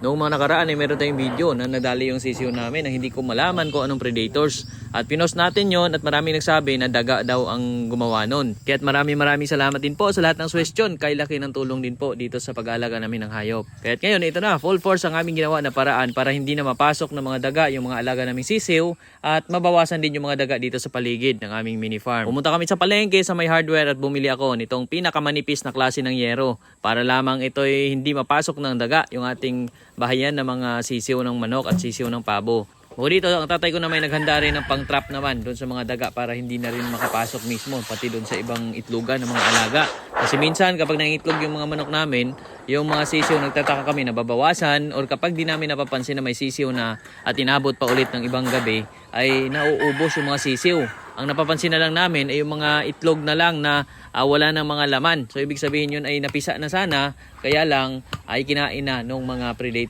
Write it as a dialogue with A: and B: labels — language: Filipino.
A: Noong mga nakaraan ay meron tayong video na nadali yung sisiw namin na hindi ko malaman kung anong predators. At pinost natin yon at maraming nagsabi na daga daw ang gumawa nun. Kaya't maraming salamat din po sa lahat ng suwestyon. Kay laki ng tulong din po dito sa pag-aalaga namin ng hayop. Kaya't ngayon ito na, full force ang aming ginawa na paraan para hindi na mapasok ng mga daga yung mga alaga naming sisiw at mabawasan din yung mga daga dito sa paligid ng aming mini farm. Pumunta kami sa palengke sa may hardware at bumili ako nitong pinakamanipis na klase ng yero para lamang ito'y hindi mapasok ng daga yung ating bahayan ng mga sisiw ng manok at sisiw ng pabo. Bukod dito, ang tatay ko na may naghanda rin ng pang-trap naman doon sa mga daga para hindi na rin makapasok mismo pati doon sa ibang itlogan ng mga alaga. Kasi minsan kapag nangitlog yung mga manok namin, yung mga sisiw nagtataka kami na babawasan or kapag di namin napapansin na may sisiw na at inabot pa ulit ng ibang gabi ay nauubos yung mga sisiw. Ang napapansin na lang namin ay yung mga itlog na lang na wala ng mga laman. So ibig sabihin yun ay napisa na sana kaya lang ay kinain na ng mga predators.